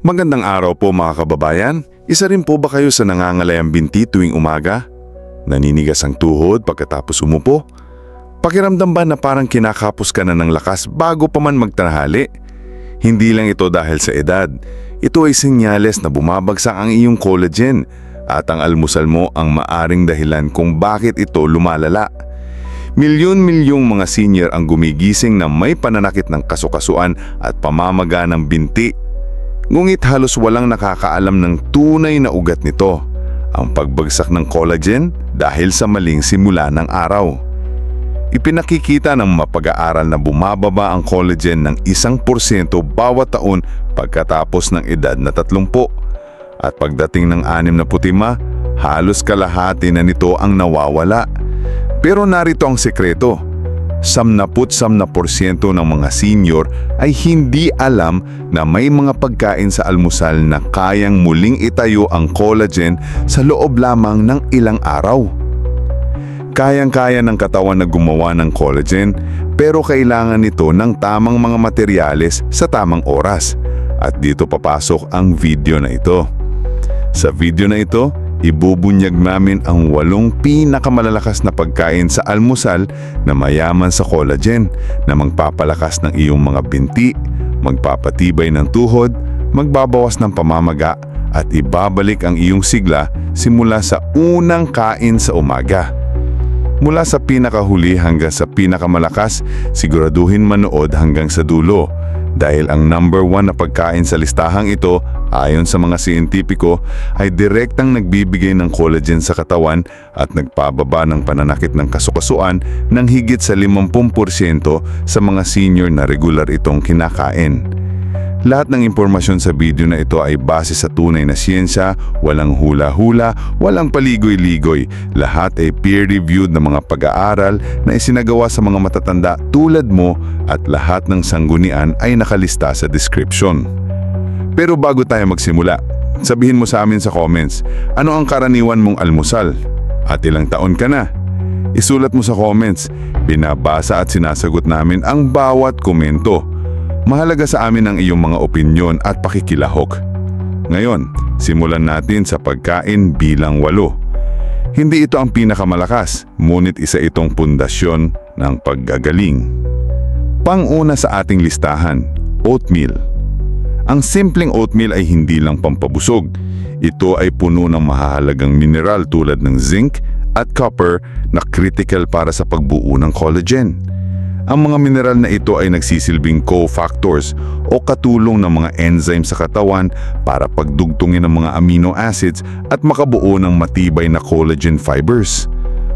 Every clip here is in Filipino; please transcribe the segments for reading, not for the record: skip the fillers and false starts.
Magandang araw po mga kababayan. Isa rin po ba kayo sa nangangalayang binti tuwing umaga? Naninigas ang tuhod pagkatapos umupo? Pakiramdam ba na parang kinakapos ka na ng lakas bago pa man magtanghali? Hindi lang ito dahil sa edad. Ito ay senyales na bumabagsak ang iyong collagen at ang almusal mo ang maaring dahilan kung bakit ito lumalala. Milyon-milyong mga senior ang gumigising na may pananakit ng kasukasuan at pamamaga ng binti. Ngunit halos walang nakakaalam ng tunay na ugat nito, ang pagbagsak ng collagen dahil sa maling simula ng araw. Ipinakikita ng mapag-aaral na bumababa ang collagen ng 1% bawat taon pagkatapos ng edad na 30. At pagdating ng 65, halos kalahati na nito ang nawawala. Pero narito ang sekreto. 99% ng mga senior ay hindi alam na may mga pagkain sa almusal na kayang muling itayo ang collagen sa loob lamang ng ilang araw. Kayang-kaya ng katawan na gumawa ng collagen, pero kailangan nito ng tamang mga materyales sa tamang oras. At dito papasok ang video na ito. Sa video na ito, ibubunyag namin ang 8 pinakamalalakas na pagkain sa almusal na mayaman sa collagen na magpapalakas ng iyong mga binti, magpapatibay ng tuhod, magbabawas ng pamamaga at ibabalik ang iyong sigla simula sa unang kain sa umaga. Mula sa pinakahuli hanggang sa pinakamalakas, siguraduhin manood hanggang sa dulo. Dahil ang number 1 na pagkain sa listahang ito, ayon sa mga siyentipiko, ay direktang nagbibigay ng collagen sa katawan at nagpababa ng pananakit ng kasukasuan ng higit sa 50% sa mga senior na regular itong kinakain. Lahat ng impormasyon sa video na ito ay base sa tunay na siyensya, walang hula-hula, walang paligoy-ligoy. Lahat ay peer-reviewed na mga pag-aaral na isinagawa sa mga matatanda tulad mo at lahat ng sanggunian ay nakalista sa description. Pero bago tayo magsimula, sabihin mo sa amin sa comments, ano ang karaniwan mong almusal? At ilang taon ka na? Isulat mo sa comments, binabasa at sinasagot namin ang bawat komento. Mahalaga sa amin ang iyong mga opinyon at pakikilahok. Ngayon, simulan natin sa pagkain bilang 8. Hindi ito ang pinakamalakas, ngunit isa itong pundasyon ng paggagaling. Pang-una sa ating listahan, oatmeal. Ang simpleng oatmeal ay hindi lang pampabusog. Ito ay puno ng mahahalagang mineral tulad ng zinc at copper na critical para sa pagbuo ng collagen. Ang mga mineral na ito ay nagsisilbing cofactors o katulong ng mga enzyme sa katawan para pagdugtungin ng mga amino acids at makabuo ng matibay na collagen fibers.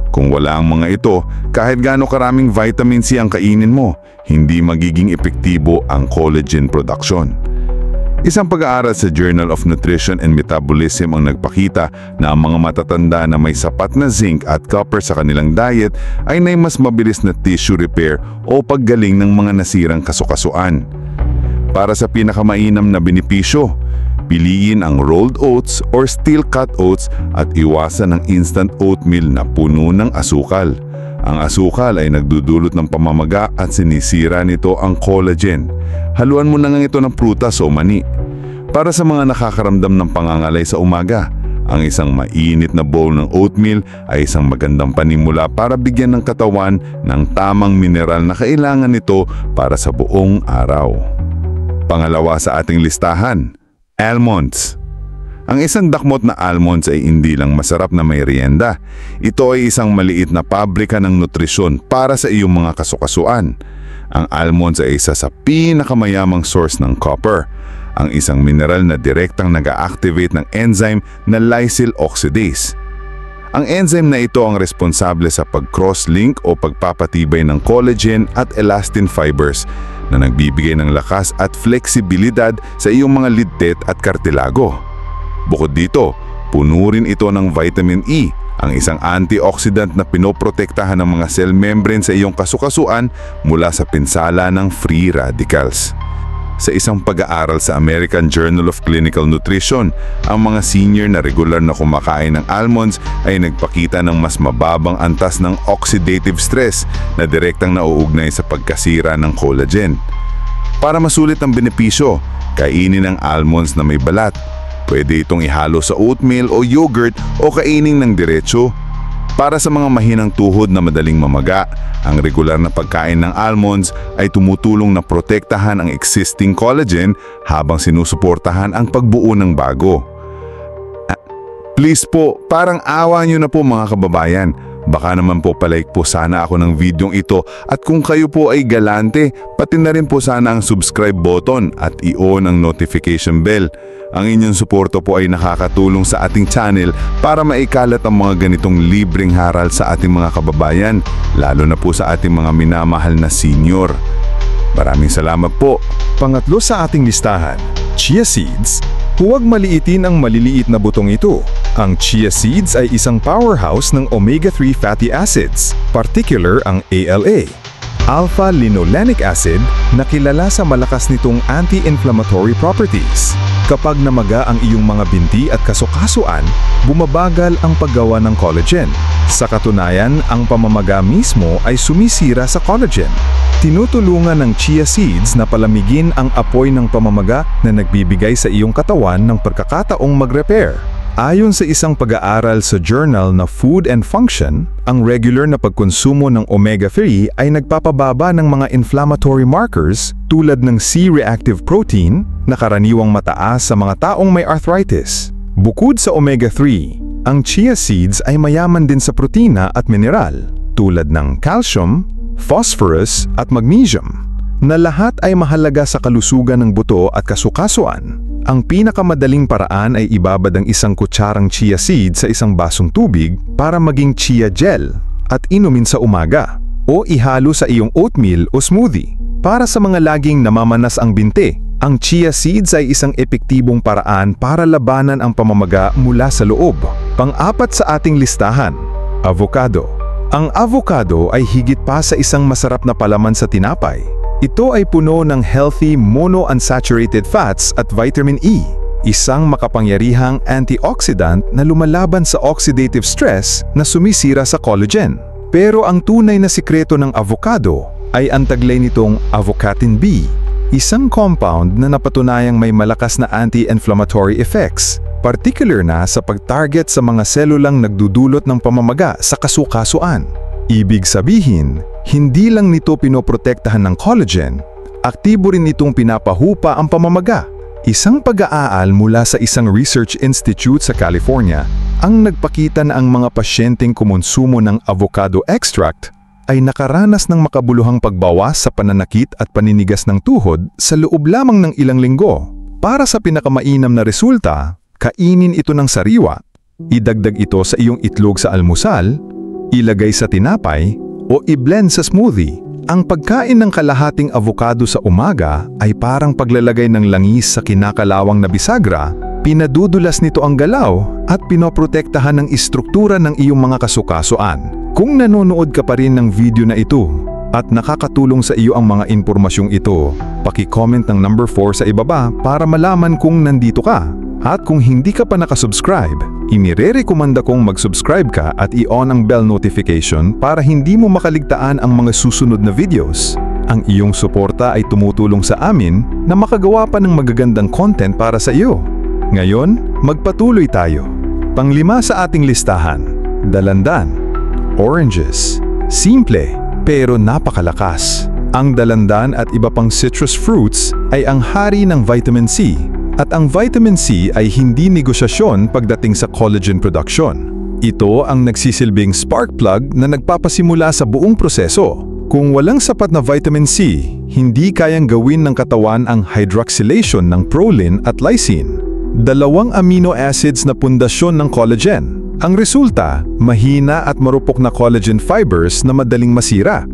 Kung wala ang mga ito, kahit gaano karaming vitamin C ang kainin mo, hindi magiging epektibo ang collagen production. Isang pag-aaral sa Journal of Nutrition and Metabolism ang nagpakita na ang mga matatanda na may sapat na zinc at copper sa kanilang diet ay may mas mabilis na tissue repair o paggaling ng mga nasirang kasukasuan. Para sa pinakamainam na benepisyo, piliin ang rolled oats or steel-cut oats at iwasan ang instant oatmeal na puno ng asukal. Ang asukal ay nagdudulot ng pamamaga at sinisira nito ang collagen. Haluan mo na nga ito ng prutas o mani. Para sa mga nakakaramdam ng pangangalay sa umaga, ang isang mainit na bowl ng oatmeal ay isang magandang panimula para bigyan ng katawan ng tamang mineral na kailangan nito para sa buong araw. Pangalawa sa ating listahan, almonds. Ang isang dakmot na almonds ay hindi lang masarap na merienda. Ito ay isang maliit na pabrika ng nutrisyon para sa iyong mga kasukasuan. Ang almonds ay isa sa pinakamayamang source ng copper, ang isang mineral na direktang nag-a-activate ng enzyme na lysyl oxidase. Ang enzyme na ito ang responsable sa pag-cross-link o pagpapatibay ng collagen at elastin fibers na nagbibigay ng lakas at fleksibilidad sa iyong mga lidtet at kartilago. Bukod dito, puno rin ito ng vitamin E, ang isang antioxidant na pinoprotektahan ng mga cell membrane sa iyong kasukasuan mula sa pinsala ng free radicals. Sa isang pag-aaral sa American Journal of Clinical Nutrition, ang mga senior na regular na kumakain ng almonds ay nagpakita ng mas mababang antas ng oxidative stress na direktang nauugnay sa pagkasira ng collagen. Para masulit ang benepisyo, Kainin ang almonds na may balat. Pwede itong ihalo sa oatmeal o yogurt o kainin ng diretso. Para sa mga mahinang tuhod na madaling mamaga, ang regular na pagkain ng almonds ay tumutulong na protektahan ang existing collagen habang sinusuportahan ang pagbuo ng bago. Please po, parang awa nyo na po mga kababayan. Baka naman po palike po sana ako ng videong ito at kung kayo po ay galante, pati na rin po sana ang subscribe button at i-on ang notification bell. Ang inyong suporto po ay nakakatulong sa ating channel para maikalat ang mga ganitong libreng haral sa ating mga kababayan, lalo na po sa ating mga minamahal na senior. Maraming salamat po. Pangatlo sa ating listahan, chia seeds. Huwag maliitin ang maliliit na butong ito. Ang chia seeds ay isang powerhouse ng omega-3 fatty acids, particular ang ALA, alpha-linolenic acid, na kilala sa malakas nitong anti-inflammatory properties. Kapag namaga ang iyong mga binti at kasukasuan, bumabagal ang paggawa ng collagen. Sa katunayan, ang pamamaga mismo ay sumisira sa collagen. Tinutulungan ng chia seeds na palamigin ang apoy ng pamamaga na nagbibigay sa iyong katawan ng pagkakataong mag-repair. Ayon sa isang pag-aaral sa journal na Food and Function, ang regular na pagkonsumo ng omega-3 ay nagpapababa ng mga inflammatory markers tulad ng C-reactive protein na karaniwang mataas sa mga taong may arthritis. Bukod sa omega-3, ang chia seeds ay mayaman din sa protina at mineral tulad ng calcium, phosphorus at magnesium, na lahat ay mahalaga sa kalusugan ng buto at kasukasuan. Ang pinakamadaling paraan ay ibabad ang isang kutsarang chia seed sa isang basong tubig para maging chia gel at inumin sa umaga o ihalo sa iyong oatmeal o smoothie. Para sa mga laging namamanas ang binti, ang chia seeds ay isang epektibong paraan para labanan ang pamamaga mula sa loob. Pang-apat sa ating listahan, avocado. Ang avocado ay higit pa sa isang masarap na palaman sa tinapay. Ito ay puno ng healthy monounsaturated fats at vitamin E, isang makapangyarihang antioxidant na lumalaban sa oxidative stress na sumisira sa collagen. Pero ang tunay na sikreto ng avocado ay ang taglay nitong avocatin B, isang compound na napatunayang may malakas na anti-inflammatory effects, particular na sa pag-target sa mga selulang nagdudulot ng pamamaga sa kasukasuan. Ibig sabihin, hindi lang nito pinoprotektahan ng collagen, aktibo rin nitong pinapahupa ang pamamaga. Isang pag-aaral mula sa isang research institute sa California ang nagpakita na ang mga pasyenteng kumonsumo ng avocado extract ay nakaranas ng makabuluhang pagbawas sa pananakit at paninigas ng tuhod sa loob lamang ng ilang linggo. Para sa pinakamainam na resulta, kainin ito ng sariwa, idagdag ito sa iyong itlog sa almusal, ilagay sa tinapay, o i-blend sa smoothie. Ang pagkain ng kalahating avocado sa umaga ay parang paglalagay ng langis sa kinakalawang na bisagra, pinadudulas nito ang galaw at pinoprotektahan ng istruktura ng iyong mga kasukasuan. Kung nanonood ka pa rin ng video na ito at nakakatulong sa iyo ang mga impormasyong ito, paki-comment ng number 4 sa ibaba para malaman kung nandito ka. At kung hindi ka pa nakasubscribe, inire-rekomenda kong mag-subscribe ka at i-on ang bell notification para hindi mo makaligtaan ang mga susunod na videos. Ang iyong suporta ay tumutulong sa amin na makagawa pa ng magagandang content para sa iyo. Ngayon, magpatuloy tayo. Pang-5 sa ating listahan, dalandan. Oranges. Simple, pero napakalakas. Ang dalandan at iba pang citrus fruits ay ang hari ng vitamin C. At ang vitamin C ay hindi negosyasyon pagdating sa collagen production. Ito ang nagsisilbing spark plug na nagpapasimula sa buong proseso. Kung walang sapat na vitamin C, hindi kayang gawin ng katawan ang hydroxylation ng proline at lysine, dalawang amino acids na pundasyon ng collagen. Ang resulta, mahina at marupok na collagen fibers na madaling masira.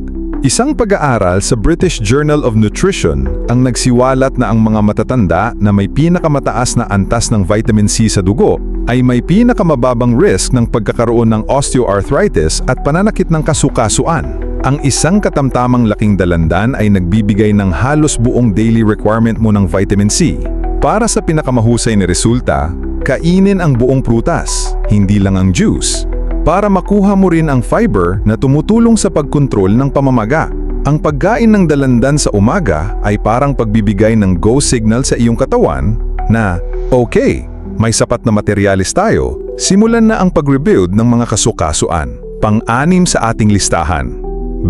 Isang pag-aaral sa British Journal of Nutrition ang nagsiwalat na ang mga matatanda na may pinakamataas na antas ng vitamin C sa dugo ay may pinakamababang risk ng pagkakaroon ng osteoarthritis at pananakit ng kasukasuan. Ang isang katamtamang laking dalandan ay nagbibigay ng halos buong daily requirement mo ng vitamin C. Para sa pinakamahusay na resulta, kainin ang buong prutas, hindi lang ang juice, para makuha mo rin ang fiber na tumutulong sa pagkontrol ng pamamaga. Ang pagkain ng dalandan sa umaga ay parang pagbibigay ng go signal sa iyong katawan na, okay, may sapat na materyales tayo, simulan na ang pag-rebuild ng mga kasukasuan. Pang-anim sa ating listahan: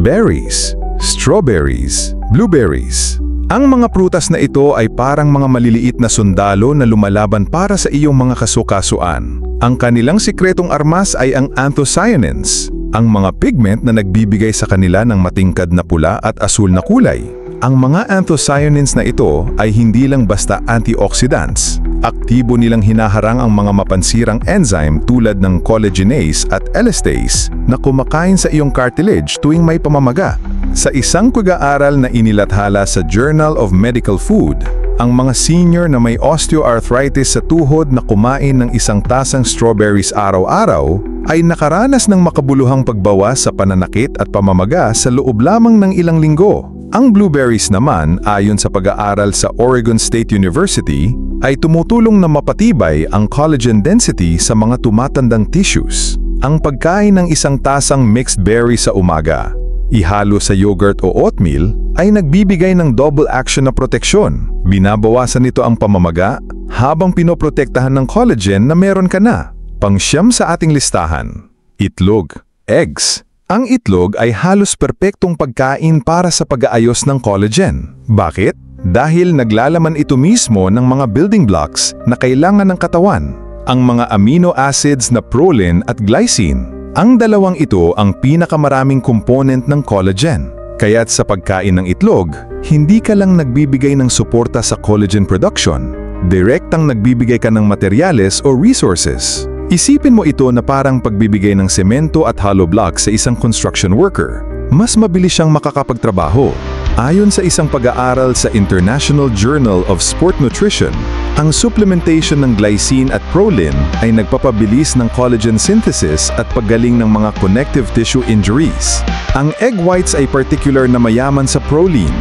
berries, strawberries, blueberries. Ang mga prutas na ito ay parang mga maliliit na sundalo na lumalaban para sa iyong mga kasukasuan. Ang kanilang sikretong armas ay ang anthocyanins, ang mga pigment na nagbibigay sa kanila ng matingkad na pula at asul na kulay. Ang mga anthocyanins na ito ay hindi lang basta antioxidants. Aktibo nilang hinaharang ang mga mapansirang enzyme tulad ng collagenase at elastase na kumakain sa iyong cartilage tuwing may pamamaga. Sa isang pag-aaral na inilathala sa Journal of Medical Food, ang mga senior na may osteoarthritis sa tuhod na kumain ng isang tasang strawberries araw-araw ay nakaranas ng makabuluhang pagbawas sa pananakit at pamamaga sa loob lamang ng ilang linggo. Ang blueberries naman, ayon sa pag-aaral sa Oregon State University, ay tumutulong na mapatibay ang collagen density sa mga tumatandang tissues. Ang pagkain ng isang tasang mixed berry sa umaga, ihalo sa yogurt o oatmeal, ay nagbibigay ng double action na proteksyon. Binabawasan nito ang pamamaga habang pinoprotektahan ng collagen na meron ka na. Pang-siyam sa ating listahan: itlog, eggs. Ang itlog ay halos perpektong pagkain para sa pag-aayos ng collagen. Bakit? Dahil naglalaman ito mismo ng mga building blocks na kailangan ng katawan, ang mga amino acids na proline at glycine. Ang dalawang ito ang pinakamaraming component ng collagen. Kaya't sa pagkain ng itlog, hindi ka lang nagbibigay ng suporta sa collagen production, direktang nagbibigay ka ng materyales o resources. Isipin mo ito na parang pagbibigay ng semento at hollow block sa isang construction worker. Mas mabilis siyang makakapagtrabaho. Ayon sa isang pag-aaral sa International Journal of Sport Nutrition, ang supplementation ng glycine at proline ay nagpapabilis ng collagen synthesis at paggaling ng mga connective tissue injuries. Ang egg whites ay particular na mayaman sa proline.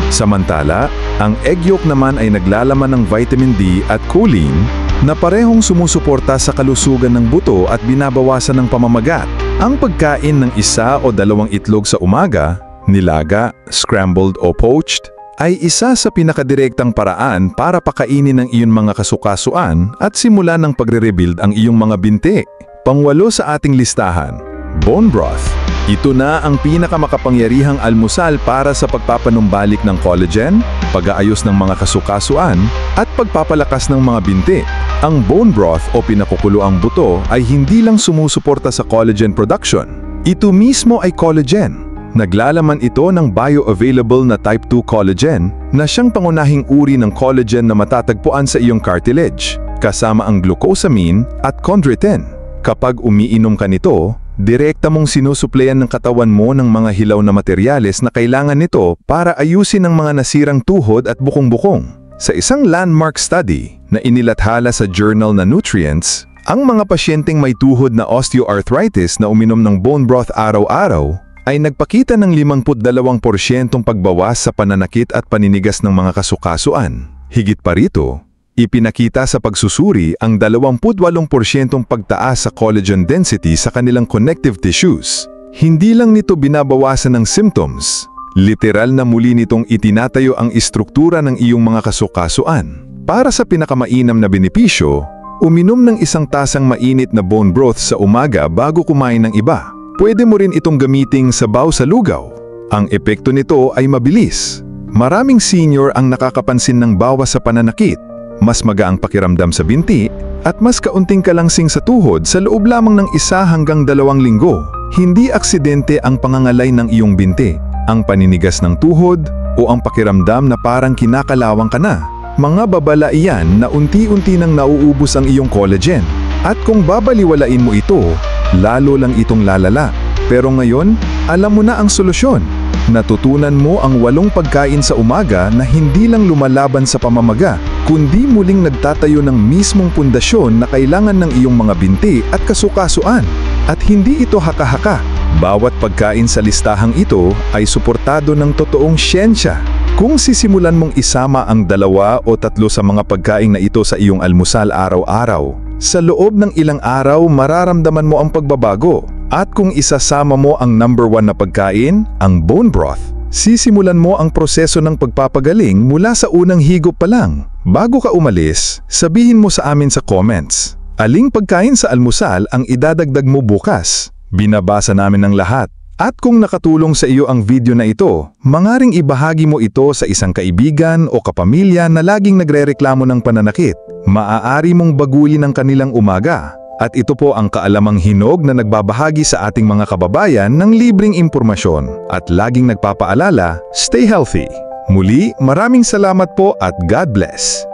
Samantala, ang egg yolk naman ay naglalaman ng vitamin D at choline na parehong sumusuporta sa kalusugan ng buto at binabawasan ng pamamagat. Ang pagkain ng isa o dalawang itlog sa umaga, nilaga, scrambled o poached, ay isa sa pinakadirektang paraan para pakainin ng iyong mga kasukasuan at simulan ng pagre-rebuild ang iyong mga binti. Pangwalo sa ating listahan: bone broth. Ito na ang pinakamakapangyarihang almusal para sa pagpapanumbalik ng collagen, pag-aayos ng mga kasukasuan, at pagpapalakas ng mga binti. Ang bone broth o pinakukuluang buto ay hindi lang sumusuporta sa collagen production. Ito mismo ay collagen. Naglalaman ito ng bioavailable na type 2 collagen na siyang pangunahing uri ng collagen na matatagpuan sa iyong cartilage, kasama ang glucosamine at chondroitin. Kapag umiinom ka nito, direkta mong sinusupleyan ng katawan mo ng mga hilaw na materyales na kailangan nito para ayusin ang mga nasirang tuhod at bukong-bukong. Sa isang landmark study na inilathala sa journal na Nutrients, ang mga pasyenteng may tuhod na osteoarthritis na uminom ng bone broth araw-araw ay nagpakita ng 52% pagbawas sa pananakit at paninigas ng mga kasukasuan. Higit pa rito, ipinakita sa pagsusuri ang 28% pagtaas sa collagen density sa kanilang connective tissues. Hindi lang nito binabawasan ng symptoms, literal na muli nitong itinatayo ang istruktura ng iyong mga kasukasuan. Para sa pinakamainam na benepisyo, uminom ng isang tasang mainit na bone broth sa umaga bago kumain ng iba. Pwede mo rin itong gamiting sabaw sa lugaw. Ang epekto nito ay mabilis. Maraming senior ang nakakapansin ng bawas sa pananakit, mas magaang pakiramdam sa binti, at mas kaunting kalangsing sa tuhod sa loob lamang ng 1 hanggang 2 linggo. Hindi aksidente ang pangangalay ng iyong binti, ang paninigas ng tuhod, o ang pakiramdam na parang kinakalawang ka na. Mga babala iyan na unti-unti nang nauubos ang iyong collagen. At kung babaliwalain mo ito, lalo lang itong lalala. Pero ngayon, alam mo na ang solusyon. Natutunan mo ang 8 pagkain sa umaga na hindi lang lumalaban sa pamamaga, kundi muling nagtatayo ng mismong pundasyon na kailangan ng iyong mga binti at kasukasuan. At hindi ito haka-haka. Bawat pagkain sa listahang ito ay suportado ng totoong siyensya. Kung sisimulan mong isama ang 2 o 3 sa mga pagkain na ito sa iyong almusal araw-araw, sa loob ng ilang araw mararamdaman mo ang pagbabago. At kung isasama mo ang number 1 na pagkain, ang bone broth, Sisimulan mo ang proseso ng pagpapagaling mula sa unang higop pa lang. Bago ka umalis, sabihin mo sa amin sa comments, aling pagkain sa almusal ang idadagdag mo bukas? Binabasa namin ang lahat. At kung nakatulong sa iyo ang video na ito, mangaring ibahagi mo ito sa isang kaibigan o kapamilya na laging nagrereklamo ng pananakit. Maaari mong baguhin ang kanilang umaga. At ito po ang Kaalamang Hinog na nagbabahagi sa ating mga kababayan ng libreng impormasyon at laging nagpapaalala, stay healthy. Muli, maraming salamat po at God bless.